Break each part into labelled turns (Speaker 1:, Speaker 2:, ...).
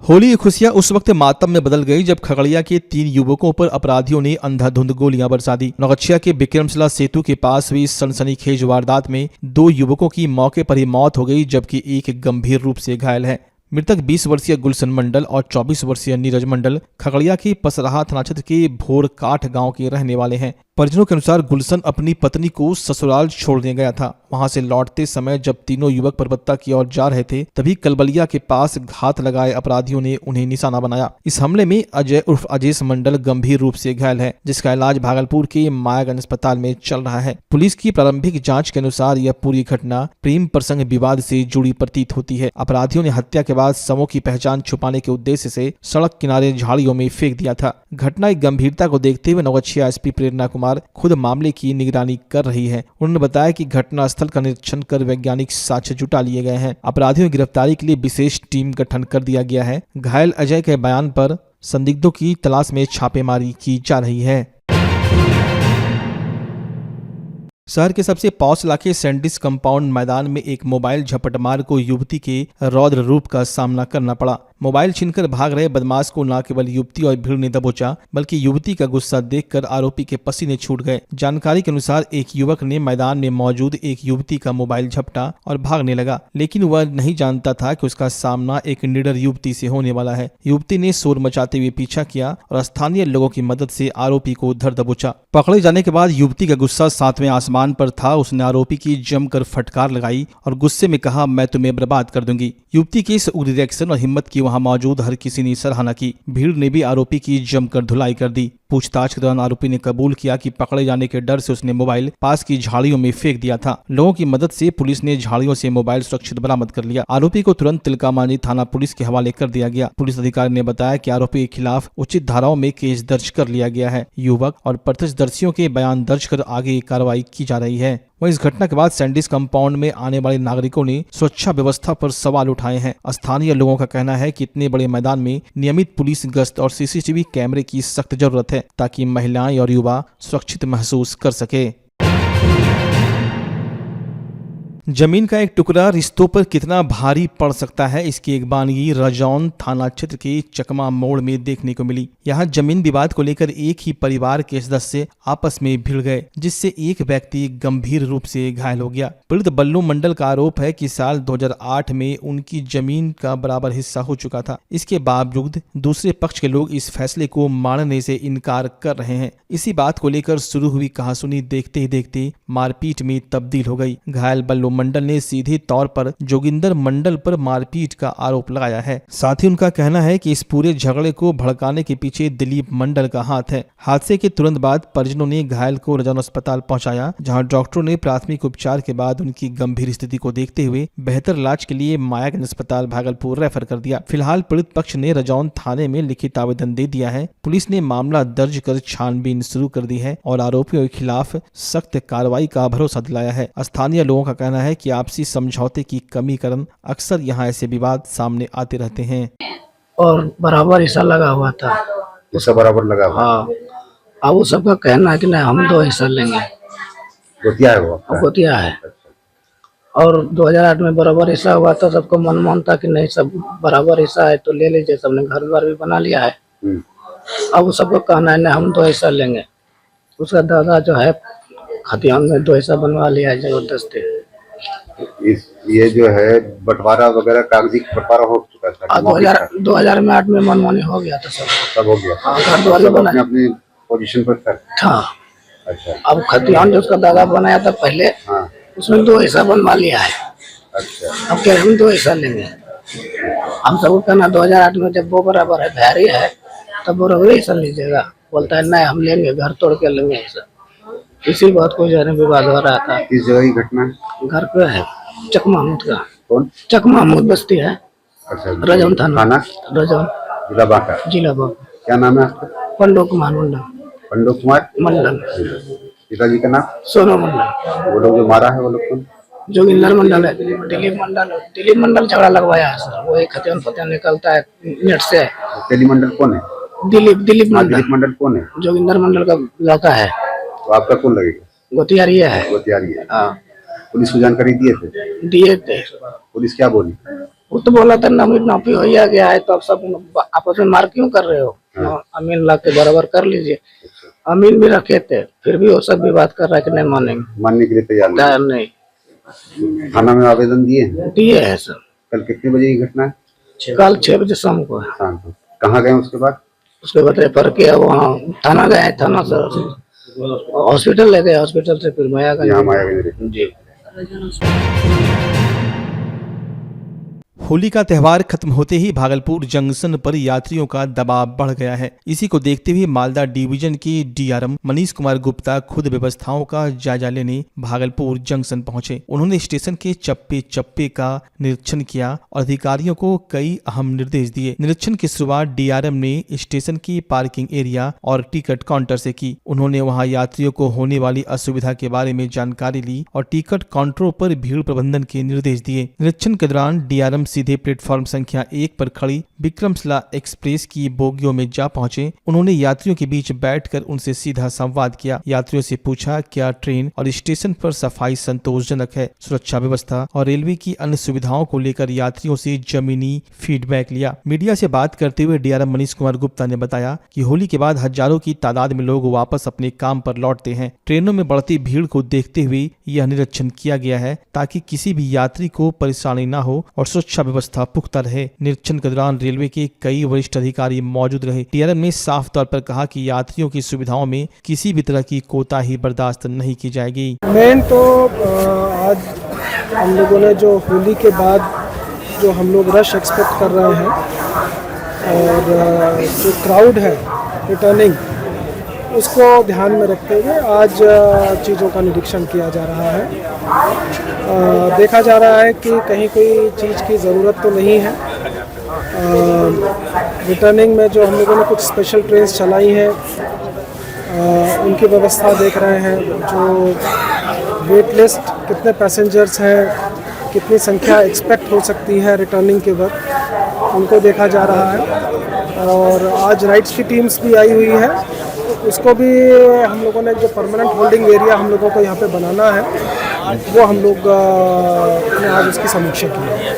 Speaker 1: होली की खुशियां उस वक्त मातम में बदल गई जब खगड़िया के 3 युवकों पर अपराधियों ने अंधाधुंध गोलियां बरसा दी। नौगछिया के विक्रमशिला सेतु के पास हुई सनसनीखेज वारदात में 2 युवकों की मौके पर ही मौत हो गई, जबकि एक गंभीर रूप से घायल है। मृतक 20 वर्षीय गुलशन मंडल और 24 वर्षीय नीरज मंडल खगड़िया की पसराहा थाना क्षेत्र के भोरकाठ गांव के रहने वाले हैं। परिजनों के अनुसार गुलशन अपनी पत्नी को ससुराल छोड़ने गया था। वहां से लौटते समय जब तीनों युवक परबत्ता की ओर जा रहे थे, तभी कलबलिया के पास घात लगाए अपराधियों ने उन्हें निशाना बनाया। इस हमले में अजय उर्फ अजेश मंडल गंभीर रूप से घायल है, जिसका इलाज भागलपुर के मायागंज अस्पताल में चल रहा है। पुलिस की प्रारंभिक जांच के अनुसार यह पूरी घटना प्रेम प्रसंग विवाद से जुड़ी प्रतीत होती है। अपराधियों ने हत्या के बाद शवों की पहचान छुपाने के उद्देश्य से सड़क किनारे झाड़ियों में फेंक दिया था। घटना की गंभीरता को देखते हुए नौगछिया एसपी प्रेरणा कुमार खुद मामले की निगरानी कर रही है। उन्होंने बताया कि घटना स्थल का निरीक्षण कर वैज्ञानिक साक्ष्य जुटा लिए गए हैं। अपराधियों की गिरफ्तारी के लिए विशेष टीम गठन कर दिया गया है। घायल अजय के बयान पर संदिग्धों की तलाश में छापेमारी की जा रही है। शहर के सबसे पॉश इलाके सैंडिस कंपाउंड मैदान में एक मोबाइल झपटमार को युवती के रौद्र रूप का सामना करना पड़ा। मोबाइल छीनकर भाग रहे बदमाश को न केवल युवती और भीड़ ने दबोचा, बल्कि युवती का गुस्सा देखकर आरोपी के पसीने छूट गए। जानकारी के अनुसार एक युवक ने मैदान में मौजूद एक युवती का मोबाइल झपटा और भागने लगा, लेकिन वह नहीं जानता था कि उसका सामना एक निडर युवती से होने वाला है। युवती ने शोर मचाते हुए पीछा किया और स्थानीय लोगों की मदद से आरोपी को उधर दबोचा। पकड़े जाने के बाद युवती का गुस्सा 7वें आसमान पर था। उसने आरोपी की जमकर फटकार लगाई और गुस्से में कहा, मैं तुम्हें बर्बाद कर दूंगी। युवती की इस उग्र रिएक्शन और हिम्मत की वहां मौजूद हर किसी ने सराहना की। भीड़ ने भी आरोपी की जमकर धुलाई कर दी। पूछताछ के दौरान आरोपी ने कबूल किया कि पकड़े जाने के डर से उसने मोबाइल पास की झाड़ियों में फेंक दिया था। लोगों की मदद से पुलिस ने झाड़ियों से मोबाइल सुरक्षित बरामद कर लिया। आरोपी को तुरंत तिलकामांझी थाना पुलिस के हवाले कर दिया गया। पुलिस अधिकारी ने बताया कि आरोपी के खिलाफ उचित धाराओं में केस दर्ज कर लिया गया है। युवक और प्रत्यक्षदर्शियों के बयान दर्ज कर आगे कार्रवाई की जा रही है। वहीं इस घटना के बाद सैंडिस कंपाउंड में आने वाले नागरिकों ने सुरक्षा व्यवस्था पर सवाल उठाए हैं। स्थानीय लोगों का कहना है कि इतने बड़े मैदान में नियमित पुलिस गश्त और सीसीटीवी कैमरे की सख्त जरूरत है, ताकि महिलाएं और युवा सुरक्षित महसूस कर सके। जमीन का एक टुकड़ा रिश्तों पर कितना भारी पड़ सकता है, इसकी एक बानगी रजौन थाना क्षेत्र के चकमा मोड़ में देखने को मिली। यहाँ जमीन विवाद को लेकर एक ही परिवार के सदस्य आपस में भिड़ गए, जिससे एक व्यक्ति गंभीर रूप से घायल हो गया। पीड़ित बल्लू मंडल का आरोप है कि साल 2008 में उनकी जमीन का बराबर हिस्सा हो चुका था। इसके बावजूद दूसरे पक्ष के लोग इस फैसले को मानने से इनकार कर रहे हैं। इसी बात को लेकर शुरू हुई कहासुनी देखते ही देखते मारपीट में तब्दील हो गई। घायल बल्लू मंडल ने सीधे तौर पर जोगिंदर मंडल पर मारपीट का आरोप लगाया है। साथ ही उनका कहना है कि इस पूरे झगड़े को भड़काने के पीछे दिलीप मंडल का हाथ है। हादसे के तुरंत बाद परिजनों ने घायल को रजौन अस्पताल पहुंचाया, जहां डॉक्टरों ने प्राथमिक उपचार के बाद उनकी गंभीर स्थिति को देखते हुए बेहतर इलाज के लिए मायागंज अस्पताल भागलपुर रेफर कर दिया। फिलहाल पीड़ित पक्ष ने रजौन थाने में लिखित आवेदन दे दिया है। पुलिस ने मामला दर्ज कर छानबीन शुरू कर दी है और आरोपियों के खिलाफ सख्त कार्रवाई का भरोसा दिलाया है। स्थानीय लोगों का कहना है कि आपसी समझौते की कमी कारण अक्सर यहाँ ऐसे विवाद सामने आते रहते हैं।
Speaker 2: और बराबर हिस्सा लगा हुआ था।
Speaker 3: हिस्सा बराबर लगा हुआ?
Speaker 2: हाँ, अब वो सबका कहना है कि नहीं हम 2 हिस्सा लेंगे।
Speaker 3: गोतिया है वो?
Speaker 2: गोतिया है। और 2008 में बराबर हिस्सा हुआ था। सबको मन था कि नहीं सब बराबर हिस्सा है तो ले लीजिए। सबने घर द्वार भी बना लिया है। अब वो सबको कहना है नहीं हम 2 हिस्सा लेंगे। उसका दादा जो है खतियान में 2 हिस्सा बनवा लिया है जबरदस्ती।
Speaker 3: ये जो है बंटवारा वगैरह कागजी बंटवारा हो चुका था?
Speaker 2: 2008 में मनमानी हो गया था।
Speaker 3: सब हो गया?
Speaker 2: हाँ, घर द्वार भी बना
Speaker 3: अपनी पोजीशन पर था। अच्छा।
Speaker 2: अब खतियान जो उसका दादा बनाया था पहले, हाँ, उसमें 2 हिस्सा बनवा लिया है।
Speaker 3: अच्छा।
Speaker 2: अब क्या हम 2 हिस्सा लेंगे? हम सबको कहना 2008 में जब वो बराबर है भारी है तब बराबर हिस्सा लीजिएगा। बोलता है नहीं हम लेंगे, घर तोड़ के लेंगे हिस्सा। इसी बात को जो है विवाद हो रहा था।
Speaker 3: किस जगह की घटना?
Speaker 2: घर पे है चक महमूद का।
Speaker 3: कौन? चक
Speaker 2: महमूद बस्ती है।
Speaker 3: अच्छा।
Speaker 2: रजौन थाना? रजौन,
Speaker 3: जिला बांका।
Speaker 2: जिला बांका।
Speaker 3: क्या नाम है आपका?
Speaker 2: पंडो कुमार मंडल।
Speaker 3: पंडो कुमार मंडल। पिताजी का नाम? सोनो मंडल। वो लोग जो मारा है वो लोग कौन?
Speaker 2: जोगिंदर मंडल है। दिलीप मंडल झगड़ा लगवाया है सर। वो एक खतियान फतियान निकलता है नेट से।
Speaker 3: दिलीप मंडल कौन है?
Speaker 2: दिलीप मंडल।
Speaker 3: दिलीप मंडल कौन है?
Speaker 2: जोगिंदर मंडल का लड़का है।
Speaker 3: तो आपका कौन लगेगा?
Speaker 2: गोतियारी है।
Speaker 3: गोतियारी है।
Speaker 2: हाँ।
Speaker 3: पुलिस को जानकारी दिए थे?
Speaker 2: दिए थे।
Speaker 3: पुलिस क्या बोली?
Speaker 2: वो तो बोला था नमी नापी हो गया है, तो अब सब आपस में मार क्यों कर रहे हो, अमीन ला के बराबर कर लीजिए। अमीन भी रखे थे, फिर भी वो सब भी बात कर रहा है कि नहीं मानेंगे,
Speaker 3: मानने के लिए तैयार
Speaker 2: नहीं।
Speaker 3: थाना में आवेदन दिए
Speaker 2: है सर।
Speaker 3: कल कितने बजे की घटना है?
Speaker 2: कल 6 बजे शाम को।
Speaker 3: शाम को कहाँ गए उसके बाद?
Speaker 2: रेफर किया, वहाँ थाना गए, थाना से हॉस्पिटल ले गए, हॉस्पिटल से फिर मायागंज जी।
Speaker 1: होली का त्यौहार खत्म होते ही भागलपुर जंक्शन पर यात्रियों का दबाव बढ़ गया है। इसी को देखते हुए मालदा डिवीजन के डीआरएम मनीष कुमार गुप्ता खुद व्यवस्थाओं का जायजा लेने भागलपुर जंक्शन पहुंचे। उन्होंने स्टेशन के चप्पे चप्पे का निरीक्षण किया और अधिकारियों को कई अहम निर्देश दिए। निरीक्षण की शुरुआत डीआरएम ने स्टेशन की पार्किंग एरिया और टिकट काउंटर से की। उन्होंने वहां यात्रियों को होने वाली असुविधा के बारे में जानकारी ली और टिकट काउंटरों पर भीड़ प्रबंधन के निर्देश दिए। निरीक्षण के दौरान डीआरएम सीधे प्लेटफॉर्म संख्या 1 पर खड़ी विक्रमशिला एक्सप्रेस की बोगियों में जा पहुंचे। उन्होंने यात्रियों के बीच बैठकर उनसे सीधा संवाद किया। यात्रियों से पूछा क्या ट्रेन और स्टेशन पर सफाई संतोषजनक है, सुरक्षा व्यवस्था और रेलवे की अन्य सुविधाओं को लेकर यात्रियों से जमीनी फीडबैक लिया। मीडिया से बात करते हुए डीआरएम मनीष कुमार गुप्ता ने बताया कि होली के बाद हजारों की तादाद में लोग वापस अपने काम पर लौटते हैं। ट्रेनों में बढ़ती भीड़ को देखते हुए यह निरीक्षण किया गया है ताकि किसी भी यात्री को परेशानी न हो और सुरक्षा व्यवस्था पुख्ता रहे। निरीक्षण के दौरान रेलवे के कई वरिष्ठ अधिकारी मौजूद रहे। डीआरएम ने साफ तौर पर कहा कि यात्रियों की सुविधाओं में किसी भी तरह की कोताही बर्दाश्त नहीं की जाएगी।
Speaker 4: मेन तो आज हम लोगों ने जो होली के बाद जो हम लोग रश एक्सपेक्ट कर रहे हैं और जो क्राउड है रिटर्निंग, उसको ध्यान में रखते हुए आज चीज़ों का निरीक्षण किया जा रहा है। देखा जा रहा है कि कहीं कोई चीज़ की ज़रूरत तो नहीं है। रिटर्निंग में जो हम लोगों ने कुछ स्पेशल ट्रेन्स चलाई हैं उनकी व्यवस्था देख रहे हैं। जो वेट लिस्ट कितने पैसेंजर्स हैं, कितनी संख्या एक्सपेक्ट हो सकती है रिटर्निंग के वक्त, उनको देखा जा रहा है। और आज राइड्स की टीम्स भी आई हुई है, उसको भी हम लोगों ने जो परमानेंट होल्डिंग एरिया हम लोगों को यहाँ पे बनाना है वो हम लोग ने आज उसकी समीक्षा की है।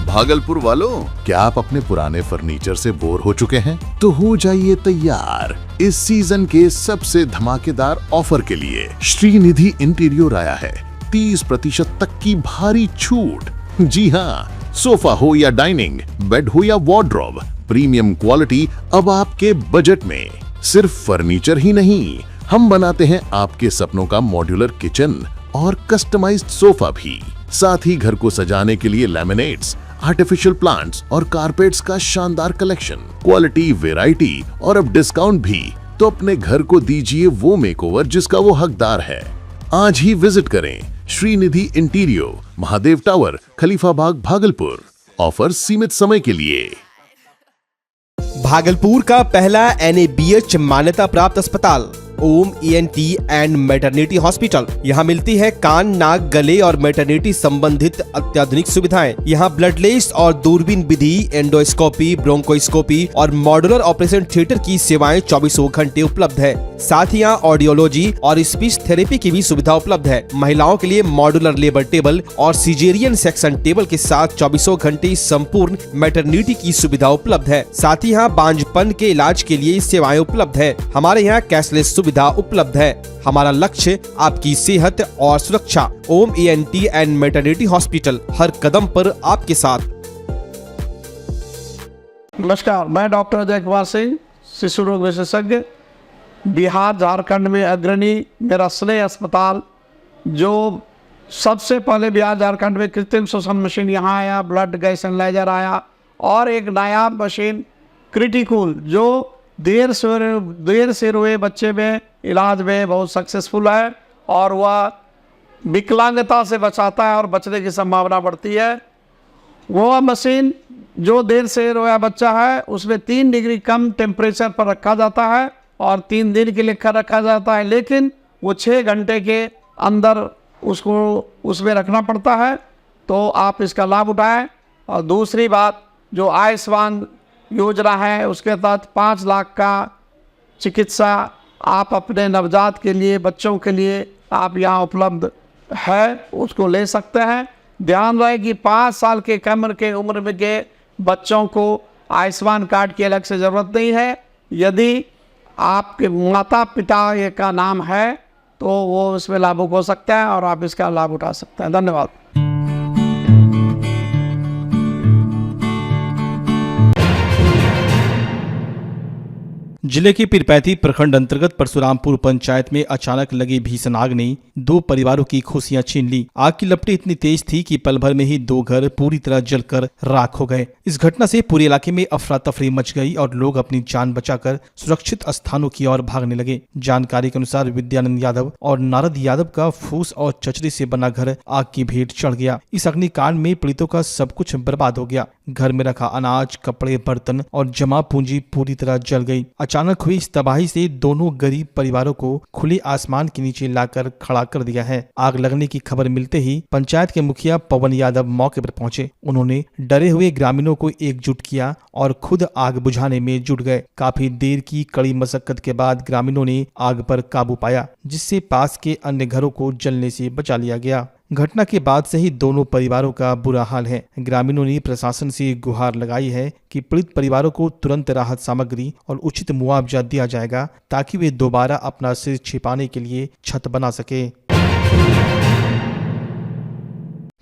Speaker 5: भागलपुर वालों, क्या आप अपने पुराने फर्नीचर से बोर हो चुके हैं? तो हो जाइए तैयार इस सीजन के सबसे धमाकेदार ऑफर के लिए। श्रीनिधि इंटीरियर आया है 30% तक की भारी छूट। जी हाँ, सोफा हो या डाइनिंग, बेड हो या वार्डरोब, प्रीमियम क्वालिटी अब आपके बजट में। सिर्फ फर्नीचर ही नहीं, हम बनाते हैं आपके सपनों का मॉड्यूलर किचन और कस्टमाइज्ड सोफा भी। साथ ही घर को सजाने के लिए लैमिनेट्स, आर्टिफिशियल प्लांट्स और कारपेट्स का शानदार कलेक्शन, क्वालिटी, वैरायटी और अब डिस्काउंट भी। तो अपने घर को दीजिए वो मेकओवर जिसका वो हकदार है। आज ही विजिट करें श्रीनिधि इंटीरियर, महादेव टावर, खलीफा बाग, भागलपुर। ऑफर सीमित समय के लिए।
Speaker 6: भागलपुर का पहला NABH मान्यता प्राप्त अस्पताल ओम ENT एंड मैटरनिटी हॉस्पिटल। यहाँ मिलती है कान, नाक, गले और मैटरनिटी संबंधित अत्याधुनिक सुविधाएं। यहाँ ब्लडलेस और दूरबीन विधि, एंडोस्कोपी, ब्रोंकोस्कोपी और मॉड्यूलर ऑपरेशन थिएटर की सेवाएं 24 घंटे उपलब्ध है। साथ ही यहाँ ऑडियोलॉजी और स्पीच थेरेपी की भी सुविधा उपलब्ध है। महिलाओं के लिए मॉड्यूलर लेबर टेबल और सिजेरियन सेक्शन टेबल के साथ 24 घंटे संपूर्ण मैटरनिटी की सुविधा उपलब्ध है। साथ ही यहाँ बांझपन के इलाज के लिए सेवाएं उपलब्ध है। हमारे यहाँ कैशलेस सुविधा उपलब्ध है। हमारा लक्ष्य आपकी सेहत और सुरक्षा। ओम ENT एंड मैटरनिटी हॉस्पिटल, हर कदम पर आपके साथ।
Speaker 7: नमस्कार, मैं डॉक्टर अजय कुमार सिंह, शिशु रोग विशेषज्ञ, बिहार झारखंड में अग्रणी मेरा स्नेह अस्पताल, जो सबसे पहले बिहार झारखंड में कृत्रिम श्वसन मशीन यहाँ आया, ब्लड गैस एनालाइजर आया और एक नायाब मशीन क्रिटिकल जो देर से रोए बच्चे में इलाज में बहुत सक्सेसफुल है और वह विकलांगता से बचाता है और बचने की संभावना बढ़ती है। वह मशीन जो देर से रोया बच्चा है उसमें 3 डिग्री कम टेम्परेचर पर रखा जाता है और 3 दिन के लिए रखा जाता है, लेकिन वो 6 घंटे के अंदर उसको उसमें रखना पड़ता है। तो आप इसका लाभ उठाएं। और दूसरी बात, जो आयुष्मान योजना है उसके तहत 5 लाख का चिकित्सा आप अपने नवजात के लिए, बच्चों के लिए आप यहाँ उपलब्ध है, उसको ले सकते हैं। ध्यान रहे कि 5 साल के उम्र में के बच्चों को आयुष्मान कार्ड की अलग से ज़रूरत नहीं है। यदि आपके माता पिता ये का नाम है तो वो इसमें लाभुक हो सकता है और आप इसका लाभ उठा सकते हैं। धन्यवाद।
Speaker 1: जिले के पीरपैंती प्रखंड अंतर्गत परशुरामपुर पंचायत में अचानक लगी भीषण आग ने 2 परिवारों की खुशियां छीन ली। आग की लपटें इतनी तेज थी कि पल भर में ही 2 घर पूरी तरह जलकर राख हो गए। इस घटना से पूरे इलाके में अफरा तफरी मच गई और लोग अपनी जान बचाकर सुरक्षित स्थानों की ओर भागने लगे। जानकारी के अनुसार विद्यानंद यादव और नारद यादव का फूस और चचरी से बना घर आग की भेंट चढ़ गया। इस अग्निकांड में पीड़ितों का सब कुछ बर्बाद हो गया। घर में रखा अनाज, कपड़े, बर्तन और जमा पूंजी पूरी तरह जल गई। अचानक हुई इस तबाही से दोनों गरीब परिवारों को खुले आसमान के नीचे लाकर खड़ा कर दिया है। आग लगने की खबर मिलते ही पंचायत के मुखिया पवन यादव मौके पर पहुंचे। उन्होंने डरे हुए ग्रामीणों को एकजुट किया और खुद आग बुझाने में जुट गए। काफी देर की कड़ी मशक्कत के बाद ग्रामीणों ने आग पर काबू पाया, जिससे पास के अन्य घरों को जलने से बचा लिया गया। घटना के बाद से ही दोनों परिवारों का बुरा हाल है। ग्रामीणों ने प्रशासन से गुहार लगाई है कि पीड़ित परिवारों को तुरंत राहत सामग्री और उचित मुआवजा दिया जाएगा, ताकि वे दोबारा अपना सिर छिपाने के लिए छत बना सके।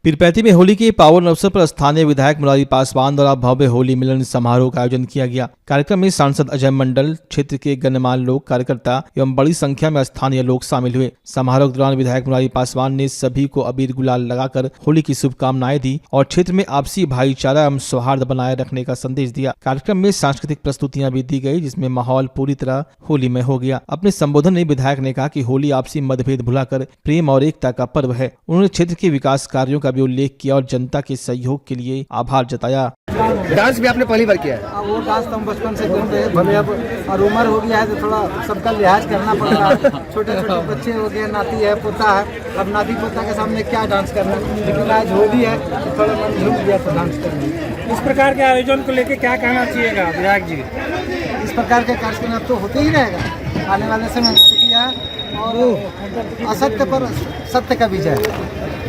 Speaker 1: पीरपैंती में होली के पावन अवसर पर स्थानीय विधायक मुरारी पासवान द्वारा भव्य होली मिलन समारोह का आयोजन किया गया। कार्यक्रम में सांसद अजय मंडल, क्षेत्र के गणमान्य लोग, कार्यकर्ता एवं बड़ी संख्या में स्थानीय लोग शामिल हुए। समारोह के दौरान विधायक मुरारी पासवान ने सभी को अबीर गुलाल लगाकर होली की शुभकामनाएं दी और क्षेत्र में आपसी भाईचारा एवं सौहार्द बनाए रखने का संदेश दिया। कार्यक्रम में सांस्कृतिक प्रस्तुतियां भी दी गई, जिसमें माहौल पूरी तरह होली में हो गया। अपने संबोधन में विधायक ने कहा कि होली आपसी मतभेद भुलाकर प्रेम और एकता का पर्व है। उन्होंने क्षेत्र के विकास कार्यों का भी उल्लेख किया और जनता के सहयोग के लिए आभार जताया।
Speaker 8: डांस भी आपने पहली बार किया है?
Speaker 2: वो डांस तो हम बचपन से करते हैं, भले अब और उम्र हो गया है तो थोड़ा सबका लिहाज करना पड़ रहा है। छोटे छोटे बच्चे हो गए, नाती है, पोता है, अब नाती पोता के सामने क्या डांस करना, लेकिन आज होली है तो थोड़ा मन झूम गया तो डांस करना।
Speaker 4: इस प्रकार के आयोजन को लेकर क्या कहना चाहिएगा विधायक जी?
Speaker 2: इस प्रकार के कार्यक्रम अब तो होते ही रहेगा आने वाले समय में। और असत्य पर सत्य का विजय है,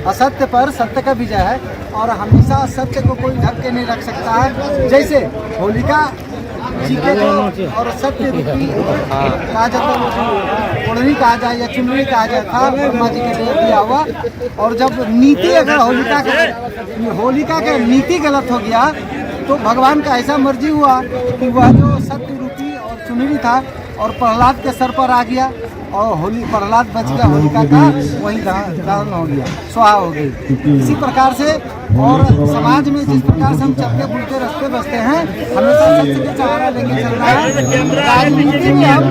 Speaker 2: असत्य पर सत्य का विजय है और हमेशा सत्य को कोई ढक के नहीं रख सकता है। जैसे होलिका जी के जो और सत्य रूपी कहा जाता है, ओढ़नी कहा जाए या चुनरी कहा जाए था, ब्रह्मा जी के लिए दिया हुआ। और जब नीति अगर होलिका का नीति गलत हो गया तो भगवान का ऐसा मर्जी हुआ कि वह जो सत्य रूपी और चुनरी था और प्रहलाद के सर पर आ गया और होली प्रहलाद बच गया, होलिका का वही दहन हो गया, स्वाहा हो गई। इसी प्रकार से और समाज में जिस प्रकार से हम चलते बुलते रास्ते बसते हैं, हमेशा सत्य के सहारा लेके चलना है। राजनीति भी हम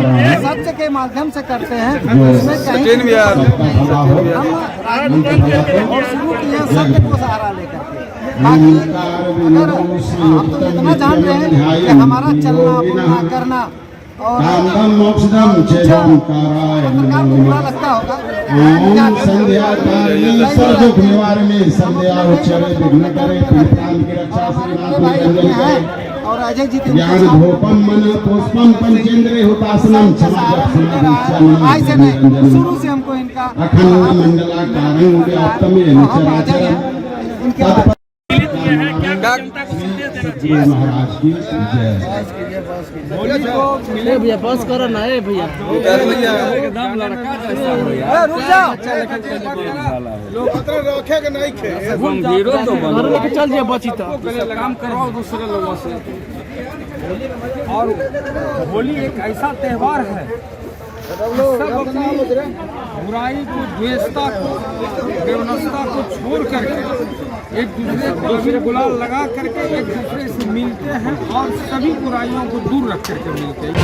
Speaker 2: सत्य के माध्यम से करते हैं, उसमें कहीं हम राजनीति और शुरू किए सत्य को सहारा लेकर। बाकी अगर हम तो इतना जान रहे हैं कि हमारा चलना बोलना करना और पत्रकार को बुरा लगता होगा, और अजय जी ऐसे नहीं, शुरू से हमको इनका
Speaker 8: महाराज की जय।
Speaker 2: भैया बस करो ना भैया, चल जाए बची तो काम करवाओ दूसरे लोगों से।
Speaker 4: और होली एक ऐसा त्यौहार है, सब अपनी बुराई को, द्वेषता को, बेवनस्ता को छोड़ करके एक दूसरे को अबीर गुलाल लगा करके एक दूसरे से मिलते हैं और सभी बुराइयों को दूर रख करके मिलते हैं।